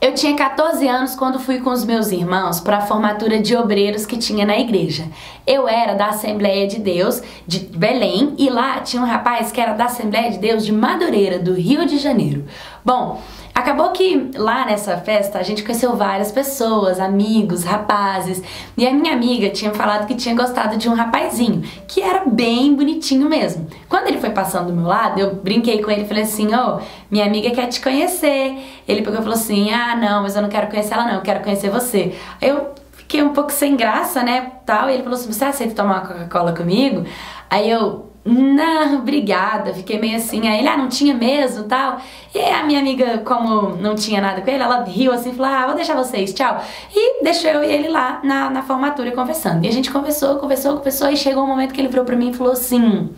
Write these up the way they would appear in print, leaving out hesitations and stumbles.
Eu tinha 14 anos quando fui com os meus irmãos para a formatura de obreiros que tinha na igreja. Eu era da Assembleia de Deus de Belém e lá tinha um rapaz que era da Assembleia de Deus de Madureira, do Rio de Janeiro. Bom, acabou que lá nessa festa a gente conheceu várias pessoas, amigos, rapazes, e a minha amiga tinha falado que tinha gostado de um rapazinho, que era bem bonitinho mesmo. Quando ele foi passando do meu lado, eu brinquei com ele e falei assim: ô, minha amiga quer te conhecer. Ele pegou e falou assim: ah, não, mas eu não quero conhecer ela não, eu quero conhecer você. Aí eu fiquei um pouco sem graça, né, tal, e ele falou assim: você aceita tomar uma Coca-Cola comigo? Aí eu: não, obrigada, fiquei meio assim. Aí ele: ah, não tinha mesmo, tal. E a minha amiga, como não tinha nada com ele, ela riu assim e falou: ah, vou deixar vocês, tchau. E deixou eu e ele lá na formatura conversando. E a gente conversou, e chegou um momento que ele virou pra mim e falou assim: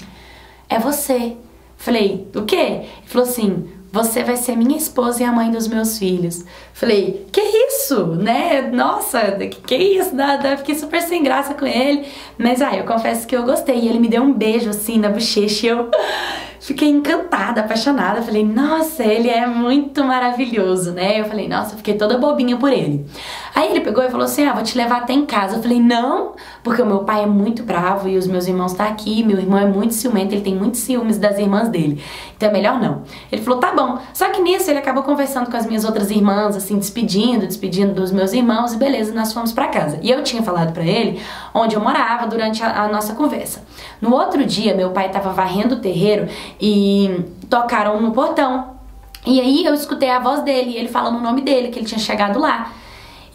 é você. Falei: o quê? Ele falou assim: você vai ser minha esposa e a mãe dos meus filhos. Falei: que isso, né? Nossa, que isso? Fiquei super sem graça com ele. Mas eu confesso que eu gostei. E ele me deu um beijo assim na bochecha e eu fiquei encantada, apaixonada. Falei: nossa, ele é muito maravilhoso, né? Eu falei: nossa, eu fiquei toda bobinha por ele. Aí ele pegou e falou assim: ah, vou te levar até em casa. Eu falei: não, porque o meu pai é muito bravo e os meus irmãos estão aqui. Meu irmão é muito ciumento, ele tem muitos ciúmes das irmãs dele. Então é melhor não. Ele falou: tá bom. Só que nisso ele acabou conversando com as minhas outras irmãs, assim, despedindo dos meus irmãos, e beleza, nós fomos pra casa. E eu tinha falado pra ele onde eu morava durante a nossa conversa. No outro dia, meu pai tava varrendo o terreiro e tocaram no portão. E aí eu escutei a voz dele, ele falando o nome dele, que ele tinha chegado lá.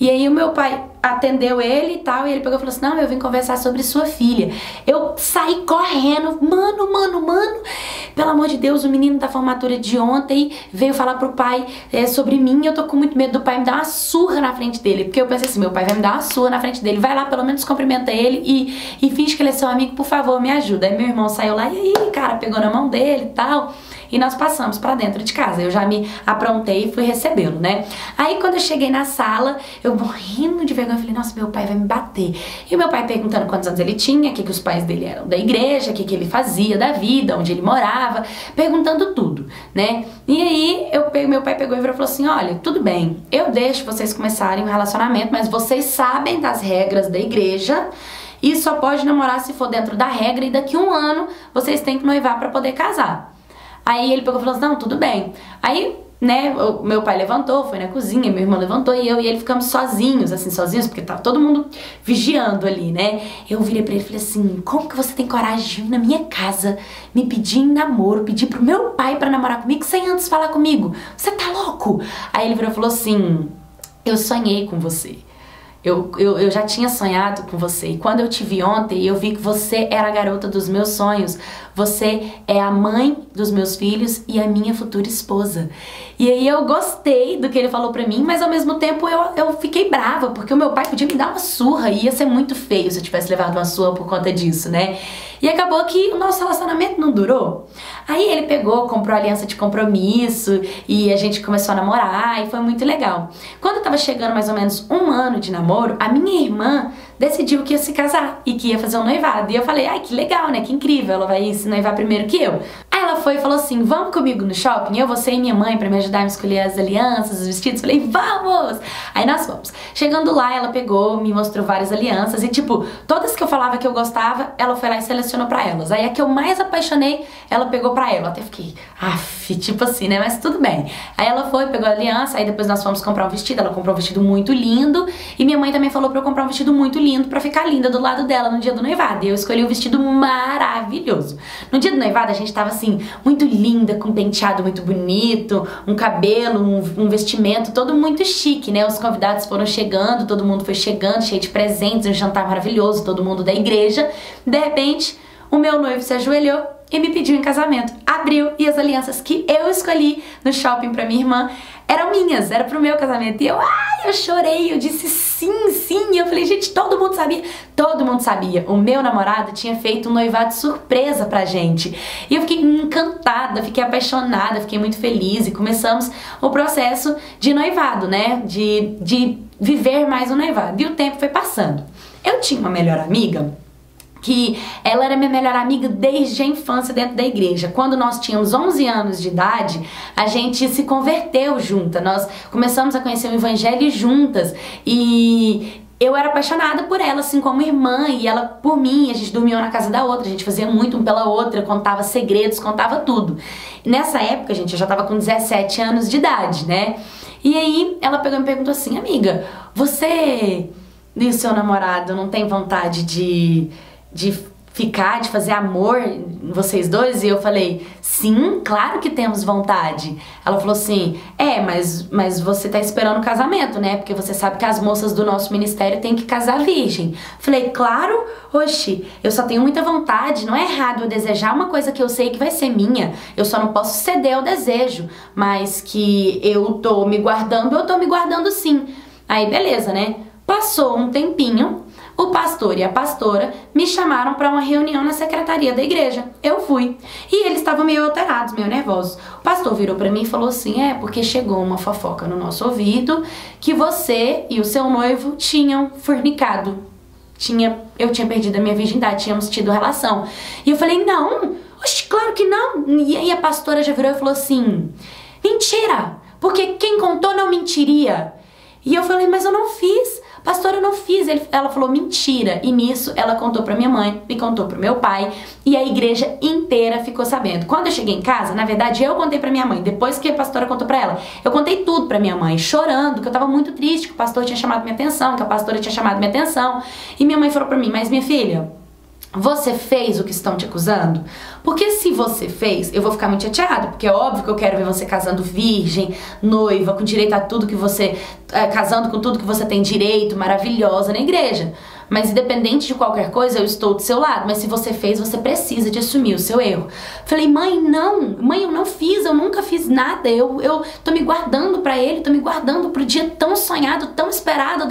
E aí o meu pai atendeu ele e tal, e ele pegou e falou assim: não, eu vim conversar sobre sua filha. Eu saí correndo: mano, pelo amor de Deus, o menino da formatura de ontem veio falar pro pai sobre mim, eu tô com muito medo do pai me dar uma surra na frente dele. Porque eu pensei assim: meu pai vai me dar uma surra na frente dele, vai lá, pelo menos cumprimenta ele e finge que ele é seu amigo, por favor, me ajuda. Aí meu irmão saiu lá, e aí, cara, pegou na mão dele e tal, e nós passamos pra dentro de casa. Eu já me aprontei e fui recebê-lo, né? Aí quando eu cheguei na sala, eu morrendo de vergonha, falei: nossa, meu pai vai me bater. E o meu pai perguntando quantos anos ele tinha, o que os pais dele eram da igreja, o que ele fazia da vida, onde ele morava, perguntando tudo, né? E aí meu pai pegou e falou assim: olha, tudo bem, eu deixo vocês começarem um relacionamento, mas vocês sabem das regras da igreja e só pode namorar se for dentro da regra, e daqui a um ano vocês têm que noivar pra poder casar. Aí ele pegou e falou assim: não, tudo bem. Aí, né, o meu pai levantou, foi na cozinha, meu irmão levantou, e eu e ele ficamos sozinhos, porque tava todo mundo vigiando ali, né? Eu virei pra ele e falei assim: como que você tem coragem de vir na minha casa, me pedir em namoro, pedir pro meu pai pra namorar comigo, sem antes falar comigo? Você tá louco? Aí ele virou e falou assim: eu sonhei com você. Eu já tinha sonhado com você, e quando eu te vi ontem, eu vi que você era a garota dos meus sonhos. Você é a mãe dos meus filhos e a minha futura esposa. E aí eu gostei do que ele falou pra mim, mas ao mesmo tempo eu fiquei brava, porque o meu pai podia me dar uma surra e ia ser muito feio se eu tivesse levado uma surra por conta disso, né? E acabou que o nosso relacionamento não durou. Aí ele pegou, comprou aliança de compromisso e a gente começou a namorar e foi muito legal. Quando eu tava chegando mais ou menos um ano de namoro, a minha irmã decidiu que ia se casar e que ia fazer um noivado. E eu falei: ai, que legal, né? Que incrível, ela vai se noivar primeiro que eu. Aí ela foi e falou assim: vamos comigo no shopping? Eu, você e minha mãe, pra me ajudar a escolher as alianças, os vestidos. Falei: vamos! Aí nós fomos. Chegando lá, ela pegou, me mostrou várias alianças e, tipo, todas que eu falava que eu gostava, ela foi lá e selecionou pra elas. Aí a que eu mais apaixonei, ela pegou pra ela. Eu até fiquei, tipo assim, né? Mas tudo bem. Aí ela foi, pegou a aliança, aí depois nós fomos comprar um vestido. Ela comprou um vestido muito lindo e minha mãe também falou pra eu comprar um vestido muito lindo pra ficar linda do lado dela no dia do noivado. E eu escolhi um vestido maravilhoso. No dia do noivado, a gente tava assim, muito linda, com um penteado muito bonito, um cabelo, um vestimento todo muito chique, né? Os convidados foram chegando, todo mundo foi chegando, cheio de presentes, um jantar maravilhoso, todo mundo da igreja. De repente, o meu noivo se ajoelhou e me pediu em casamento. Abriu, e as alianças que eu escolhi no shopping pra minha irmã eram minhas, era pro meu casamento. E eu chorei, eu disse sim, sim. E eu falei: gente, todo mundo sabia. Todo mundo sabia. O meu namorado tinha feito um noivado surpresa pra gente. E eu fiquei encantada, fiquei apaixonada, fiquei muito feliz. E começamos o processo de noivado, né? De viver mais o noivado. E o tempo foi passando. Eu tinha uma melhor amiga que ela era minha melhor amiga desde a infância dentro da igreja. Quando nós tínhamos 11 anos de idade, a gente se converteu junta, nós começamos a conhecer o evangelho juntas e eu era apaixonada por ela, assim como irmã, e ela por mim. A gente dormia uma na casa da outra, a gente fazia muito um pela outra, contava segredos, contava tudo. E nessa época, gente, eu já tava com 17 anos de idade, né? E aí ela pegou e me perguntou assim: amiga, você e o seu namorado não tem vontade de ficar, de fazer amor, vocês dois? E eu falei, sim, claro que temos vontade. Ela falou assim, mas você tá esperando o casamento, né? Porque você sabe que as moças do nosso ministério têm que casar virgem. Falei, claro, oxi, eu só tenho muita vontade, não é errado eu desejar uma coisa que eu sei que vai ser minha, eu só não posso ceder ao desejo, mas que eu tô me guardando sim. Aí beleza, né? Passou um tempinho, o pastor e a pastora me chamaram para uma reunião na secretaria da igreja. Eu fui. E eles estavam meio alterados, meio nervosos. O pastor virou para mim e falou assim, porque chegou uma fofoca no nosso ouvido que você e o seu noivo tinham fornicado. Eu tinha perdido a minha virgindade, tínhamos tido relação. E eu falei, não, oxe, claro que não. E aí a pastora já virou e falou assim, mentira, porque quem contou não mentiria. E eu falei, mas eu não fiz. Pastora, eu não fiz. Ela falou, mentira. E nisso ela contou pra minha mãe, me contou pro meu pai, e a igreja inteira ficou sabendo. Quando eu cheguei em casa, na verdade eu contei pra minha mãe, depois que a pastora contou pra ela, eu contei tudo pra minha mãe, chorando, que eu tava muito triste, que o pastor tinha chamado minha atenção, que a pastora tinha chamado minha atenção. E minha mãe falou pra mim, mas minha filha, você fez o que estão te acusando? Porque se você fez, eu vou ficar muito chateada, porque é óbvio que eu quero ver você casando virgem, noiva, com direito a tudo que você... casando com tudo que você tem direito, maravilhosa na igreja. Mas independente de qualquer coisa, eu estou do seu lado. Mas se você fez, você precisa de assumir o seu erro. Falei, mãe, não. Mãe, eu não fiz, eu nunca fiz nada. Eu tô me guardando pra ele, tô me guardando pro dia tão sonhado, tão esperado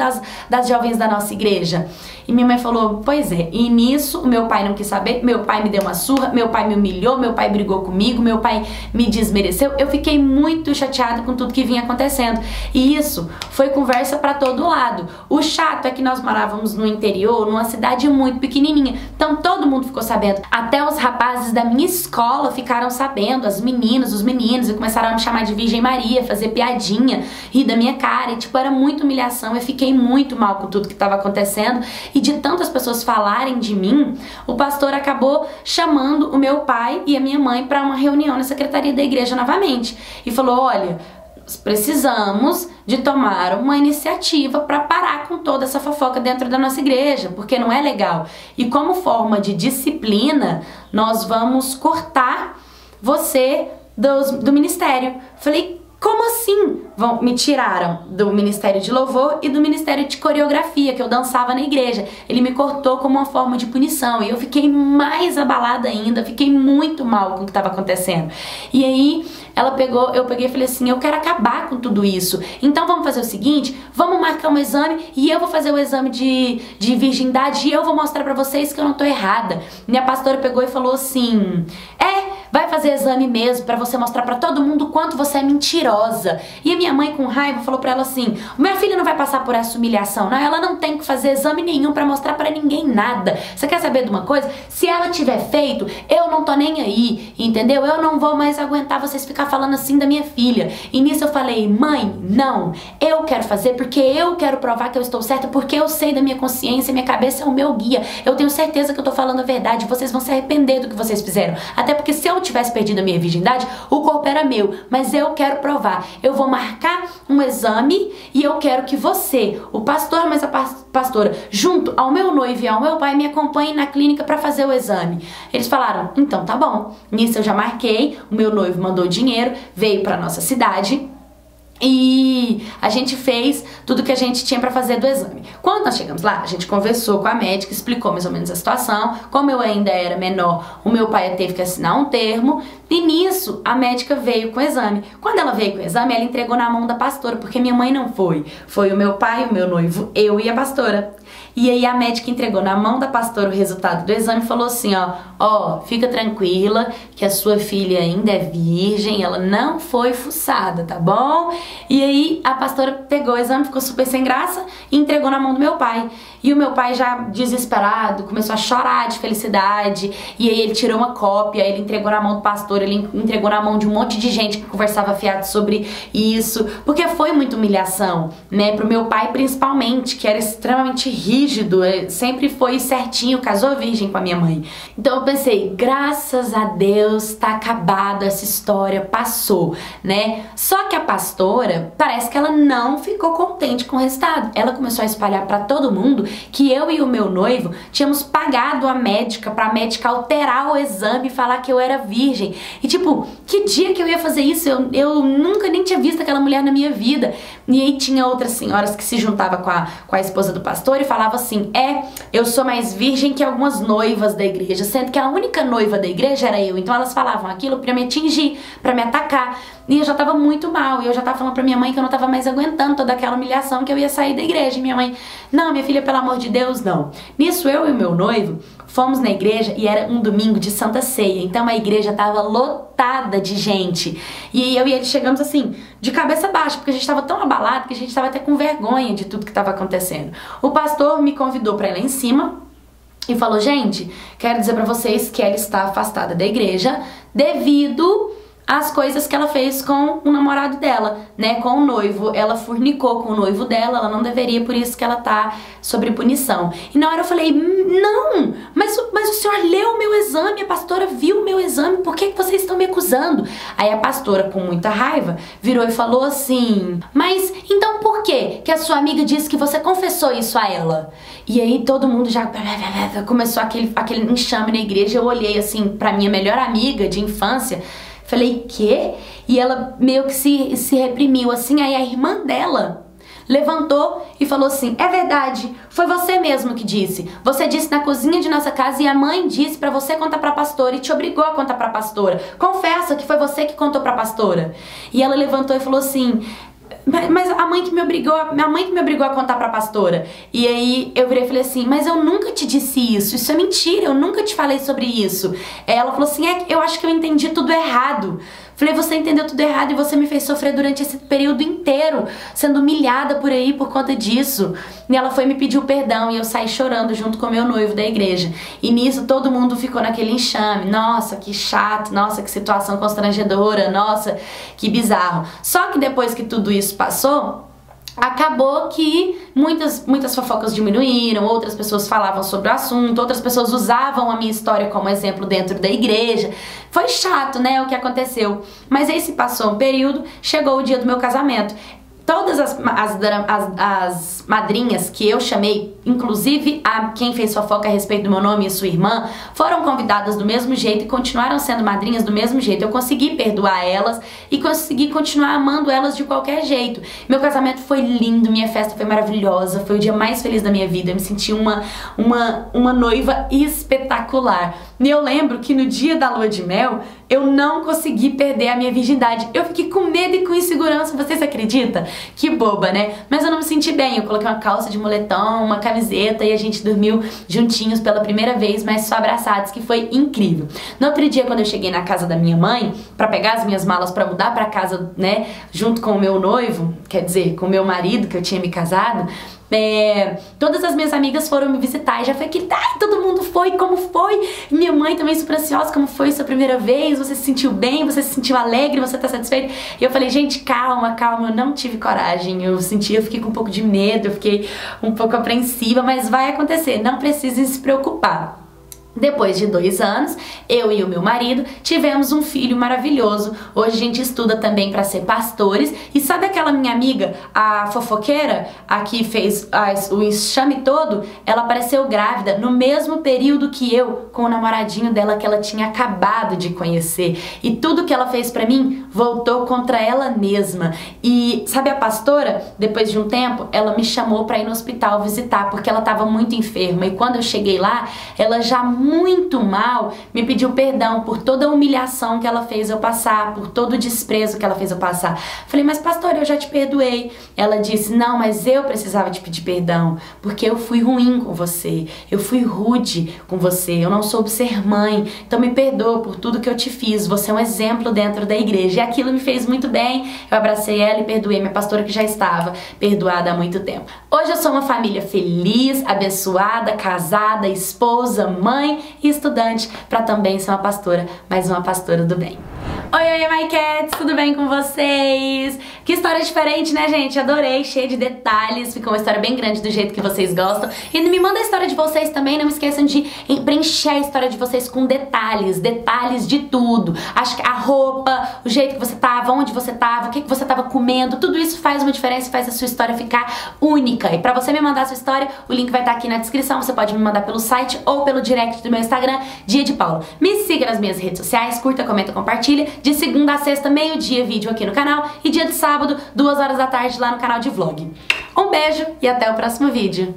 das jovens da nossa igreja. E minha mãe falou, pois é. E nisso, o meu pai não quis saber, meu pai me deu uma surra, meu pai me humilhou, meu pai brigou comigo, meu pai me desmereceu. Eu fiquei muito chateada com tudo que vinha acontecendo. E isso foi conversa pra todo lado. O chato é que nós morávamos no interior, numa cidade muito pequenininha. Então todo mundo ficou sabendo. Até os rapazes da minha escola ficaram sabendo, as meninas, os meninos, e começaram a me chamar de Virgem Maria, fazer piadinha, rir da minha cara. E tipo, era muita humilhação. Eu fiquei muito mal com tudo que estava acontecendo. E de tantas pessoas falarem de mim, o pastor acabou chamando o meu pai e a minha mãe para uma reunião na secretaria da igreja novamente. E falou, olha, precisamos de tomar uma iniciativa para parar com toda essa fofoca dentro da nossa igreja, porque não é legal. E como forma de disciplina, nós vamos cortar você do ministério. Falei, como assim? Me tiraram do Ministério de Louvor e do Ministério de Coreografia, que eu dançava na igreja. Ele me cortou como uma forma de punição. E eu fiquei mais abalada ainda, fiquei muito mal com o que estava acontecendo. E aí eu peguei e falei assim, eu quero acabar com tudo isso. Então vamos fazer o seguinte, vamos marcar um exame e eu vou fazer o exame de virgindade e eu vou mostrar pra vocês que eu não tô errada. Minha pastora pegou e falou assim, vai fazer exame mesmo pra você mostrar pra todo mundo o quanto você é mentirosa. E a minha mãe com raiva falou pra ela assim, minha filha não vai passar por essa humilhação, não, ela não tem que fazer exame nenhum pra mostrar pra ninguém nada. Você quer saber de uma coisa? Se ela tiver feito, eu não tô nem aí, entendeu? Eu não vou mais aguentar vocês ficar falando assim da minha filha. E nisso eu falei, mãe, não, eu quero fazer porque eu quero provar que eu estou certa, porque eu sei da minha consciência, minha cabeça é o meu guia, eu tenho certeza que eu tô falando a verdade, vocês vão se arrepender do que vocês fizeram. Até porque se eu tivesse perdido a minha virgindade, o corpo era meu, mas eu quero provar. Eu vou marcar um exame e eu quero que você, o pastor, mas a pastora, junto ao meu noivo e ao meu pai, me acompanhem na clínica para fazer o exame. Eles falaram, então tá bom. Nisso eu já marquei, o meu noivo mandou dinheiro, veio para nossa cidade. E a gente fez tudo que a gente tinha pra fazer do exame. Quando nós chegamos lá, a gente conversou com a médica, explicou mais ou menos a situação. Como eu ainda era menor, o meu pai teve que assinar um termo. E nisso, a médica veio com o exame. Quando ela veio com o exame, ela entregou na mão da pastora, porque minha mãe não foi. Foi o meu pai, o meu noivo, eu e a pastora. E aí a médica entregou na mão da pastora o resultado do exame e falou assim, ó, fica tranquila que a sua filha ainda é virgem, ela não foi fuçada, tá bom? E aí a pastora pegou o exame, ficou super sem graça e entregou na mão do meu pai. E o meu pai já desesperado, começou a chorar de felicidade. E aí ele tirou uma cópia, ele entregou na mão do pastor, ele entregou na mão de um monte de gente que conversava fiado sobre isso. Porque foi muita humilhação, né? Pro meu pai principalmente, que era extremamente rígido, sempre foi certinho, casou virgem com a minha mãe. Então eu pensei, graças a Deus tá acabado essa história, passou, né? Só que a pastora, parece que ela não ficou contente com o resultado. Ela começou a espalhar pra todo mundo que eu e o meu noivo tínhamos pagado a médica pra médica alterar o exame e falar que eu era virgem. E tipo, que dia que eu ia fazer isso? Eu nunca nem tinha visto aquela mulher na minha vida. E aí tinha outras senhoras que se juntavam com a esposa do pastor e falavam assim, eu sou mais virgem que algumas noivas da igreja, sendo que a única noiva da igreja era eu. Então elas falavam aquilo pra me atingir, pra me atacar. E eu já tava muito mal, e eu já tava falando pra minha mãe que eu não tava mais aguentando toda aquela humilhação, que eu ia sair da igreja. E minha mãe, não, minha filha, pelo amor de Deus, não. Nisso eu e o meu noivo fomos na igreja e era um domingo de Santa Ceia, então a igreja tava lotada de gente. E eu e ele chegamos assim, de cabeça baixa, porque a gente tava tão abalado que a gente tava até com vergonha de tudo que tava acontecendo. O pastor me convidou pra ir lá em cima e falou, gente, quero dizer pra vocês que ela está afastada da igreja devido as coisas que ela fez com o namorado dela, né, com o noivo. Ela fornicou com o noivo dela, ela não deveria, por isso que ela tá sob punição. E na hora eu falei, não, mas o senhor leu o meu exame, a pastora viu o meu exame, por que vocês estão me acusando? Aí a pastora, com muita raiva, virou e falou assim, mas então por que a sua amiga disse que você confessou isso a ela? E aí todo mundo já começou aquele enxame na igreja. Eu olhei assim pra minha melhor amiga de infância, falei, quê? E ela meio que se reprimiu assim, aí a irmã dela levantou e falou assim, é verdade, foi você mesmo que disse. Você disse na cozinha de nossa casa e a mãe disse pra você contar pra pastora e te obrigou a contar pra pastora. Confessa que foi você que contou pra pastora. E ela levantou e falou assim, mas a mãe que me obrigou a contar pra pastora. E aí eu virei e falei assim, mas eu nunca te disse isso é mentira, eu nunca te falei sobre isso. Ela falou assim, eu acho que eu entendi tudo errado. Falei, você entendeu tudo errado e você me fez sofrer durante esse período inteiro, sendo humilhada por aí por conta disso. E ela foi me pedir perdão e eu saí chorando junto com o meu noivo da igreja. E nisso todo mundo ficou naquele enxame. Nossa, que chato, nossa, que situação constrangedora, nossa, que bizarro. Só que depois que tudo isso passou, acabou que muitas fofocas diminuíram, outras pessoas falavam sobre o assunto, outras pessoas usavam a minha história como exemplo dentro da igreja. Foi chato, né, o que aconteceu. Mas aí se passou um período, chegou o dia do meu casamento. Todas as madrinhas que eu chamei, inclusive a quem fez fofoca a respeito do meu nome e sua irmã, foram convidadas do mesmo jeito e continuaram sendo madrinhas do mesmo jeito. Eu consegui perdoar elas e consegui continuar amando elas de qualquer jeito. Meu casamento foi lindo, minha festa foi maravilhosa, foi o dia mais feliz da minha vida. Eu me senti uma noiva espetacular. E eu lembro que no dia da lua de mel, eu não consegui perder a minha virgindade. Eu fiquei com medo e com insegurança, vocês acreditam? Que boba, né? Mas eu não me senti bem. Eu coloquei uma calça de moletom, uma camiseta e a gente dormiu juntinhos pela primeira vez, mas só abraçados, que foi incrível. No outro dia, quando eu cheguei na casa da minha mãe pra pegar as minhas malas pra mudar pra casa, né, junto com o meu noivo, quer dizer, com o meu marido, que eu tinha me casado, todas as minhas amigas foram me visitar e já foi aquele, todo mundo foi, como foi? Minha mãe também super ansiosa, como foi sua primeira vez? Você se sentiu bem? Você se sentiu alegre? Você tá satisfeito? E eu falei, gente, calma, eu não tive coragem, eu fiquei com um pouco de medo, eu fiquei um pouco apreensiva, mas vai acontecer, não precisem se preocupar. Depois de 2 anos, eu e o meu marido tivemos um filho maravilhoso. Hoje a gente estuda também para ser pastores. E sabe aquela minha amiga, a fofoqueira, a que fez o enxame todo? Ela apareceu grávida no mesmo período que eu, com o namoradinho dela que ela tinha acabado de conhecer. E tudo que ela fez pra mim voltou contra ela mesma. E sabe a pastora? Depois de um tempo, ela me chamou pra ir no hospital visitar, porque ela tava muito enferma. E quando eu cheguei lá, ela já muito mal, me pediu perdão por toda a humilhação que ela fez eu passar, por todo o desprezo que ela fez eu passar. Falei, mas pastora, eu já te perdoei. Ela disse, não, mas eu precisava te pedir perdão, porque eu fui ruim com você, eu fui rude com você, eu não soube ser mãe, então me perdoa por tudo que eu te fiz, você é um exemplo dentro da igreja. E aquilo me fez muito bem, eu abracei ela e perdoei minha pastora que já estava perdoada há muito tempo. Hoje eu sou uma família feliz, abençoada, casada, esposa, mãe e estudante, para também ser uma pastora, mas uma pastora do bem. Oi, my cats, tudo bem com vocês? Que história diferente, né, gente? Adorei, cheia de detalhes, ficou uma história bem grande do jeito que vocês gostam. E me manda a história de vocês também, não esqueçam de preencher a história de vocês com detalhes, detalhes de tudo. Acho que a roupa, o jeito que você tava, onde você tava, o que você tava comendo, tudo isso faz uma diferença e faz a sua história ficar única. E pra você me mandar a sua história, o link vai estar aqui na descrição, você pode me mandar pelo site ou pelo direct do meu Instagram, Dia de Paula. Me siga nas minhas redes sociais, curta, comenta, compartilha. De segunda a sexta, meio-dia, vídeo aqui no canal. E dia de sábado, 2 horas da tarde, lá no canal de vlog. Um beijo e até o próximo vídeo.